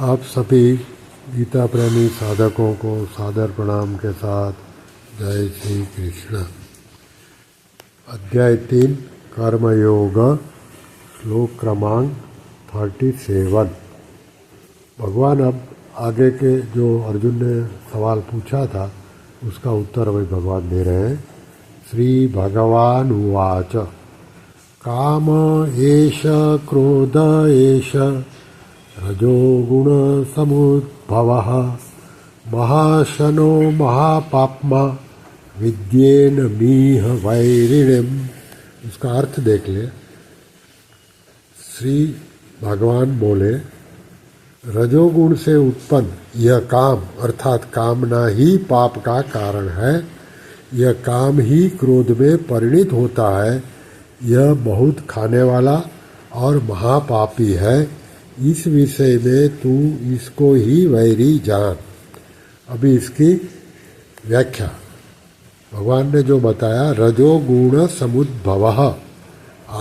आप सभी गीता प्रेमी साधकों को सादर प्रणाम के साथ जय श्री कृष्ण। अध्याय 3 कर्मयोग, श्लोक क्रमांक 37। भगवान अब आगे के जो अर्जुन ने सवाल पूछा था उसका उत्तर वही भगवान दे रहे हैं। श्री भगवान उवाच काम एष क्रोध एष रजोगुण समुद्भवः महाशनो महापाप्मा विद्येन मीह वैरिणिम्। उसका अर्थ देख ले। श्री भगवान बोले, रजोगुण से उत्पन्न यह काम अर्थात कामना ही पाप का कारण है। यह काम ही क्रोध में परिणित होता है। यह बहुत खाने वाला और महापापी है। इस विषय में तू इसको ही वैरी जान। अभी इसकी व्याख्या भगवान ने जो बताया, रजोगुण समुद्भवः।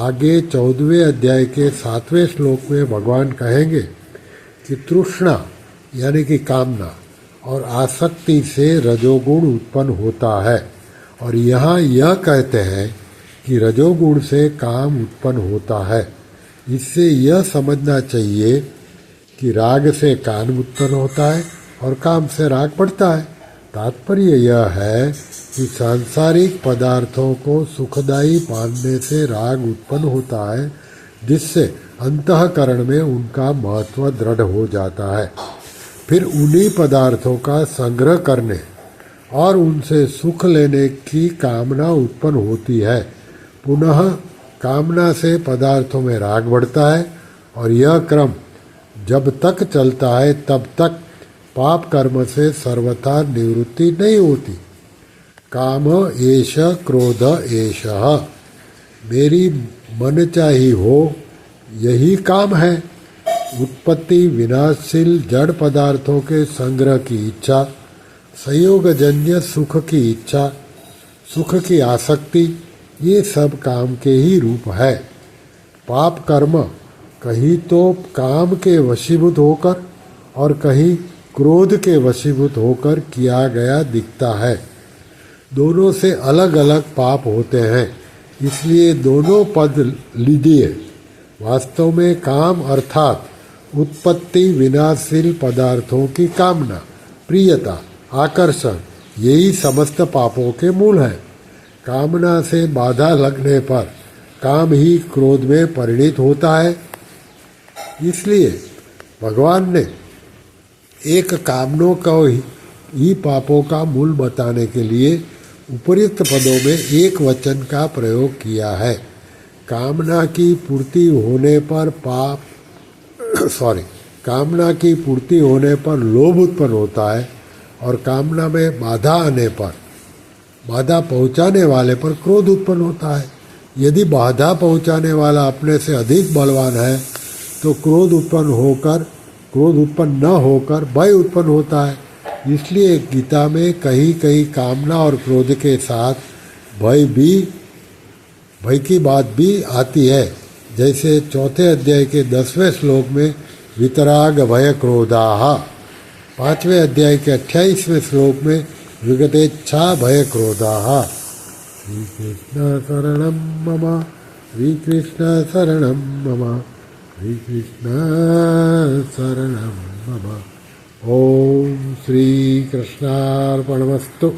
आगे 14वें अध्याय के 7वें श्लोक में भगवान कहेंगे कि तृष्णा यानी कि कामना और आसक्ति से रजोगुण उत्पन्न होता है। और यहाँ यह कहते हैं कि रजोगुण से काम उत्पन्न होता है। इससे यह समझना चाहिए कि राग से काम उत्पन्न होता है और काम से राग बढ़ता है। तात्पर्य यह है कि सांसारिक पदार्थों को सुखदायी मानने से राग उत्पन्न होता है, जिससे अंतःकरण में उनका महत्व दृढ़ हो जाता है। फिर उन्हीं पदार्थों का संग्रह करने और उनसे सुख लेने की कामना उत्पन्न होती है। पुनः कामना से पदार्थों में राग बढ़ता है और यह क्रम जब तक चलता है तब तक पाप कर्म से सर्वथा निवृत्ति नहीं होती। काम एष क्रोध एषः, मेरी मनचाही हो यही काम है। उत्पत्ति विनाशशील जड़ पदार्थों के संग्रह की इच्छा, संयोगजन्य सुख की इच्छा, सुख की आसक्ति, ये सब काम के ही रूप है। पाप कर्म कहीं तो काम के वशीभूत होकर और कहीं क्रोध के वशीभूत होकर किया गया दिखता है। दोनों से अलग अलग पाप होते हैं, इसलिए दोनों पद लीजिए। वास्तव में काम अर्थात उत्पत्ति विनाशशील पदार्थों की कामना, प्रियता, आकर्षण, यही समस्त पापों के मूल है। कामना से बाधा लगने पर काम ही क्रोध में परिणित होता है। इसलिए भगवान ने एक कामनों को ही पापों का मूल बताने के लिए उपर्युक्त पदों में एक वचन का प्रयोग किया है। कामना की पूर्ति होने पर कामना की पूर्ति होने पर लोभ उत्पन्न होता है और कामना में बाधा पहुंचाने वाले पर क्रोध उत्पन्न होता है। यदि बाधा पहुंचाने वाला अपने से अधिक बलवान है तो क्रोध उत्पन्न न होकर भय उत्पन्न होता है। इसलिए गीता में कहीं कहीं कामना और क्रोध के साथ भय की बात भी आती है। जैसे 4थे अध्याय के 10वें श्लोक में वितराग भय क्रोधाः, 5वें अध्याय के 28वें श्लोक में विगतेच्छा भय क्रोधाः। श्री कृष्ण शरणं मम, श्री कृष्ण शरणं मम, श्री कृष्ण शरणं मम। ओम श्री कृष्णार्पणमस्तु।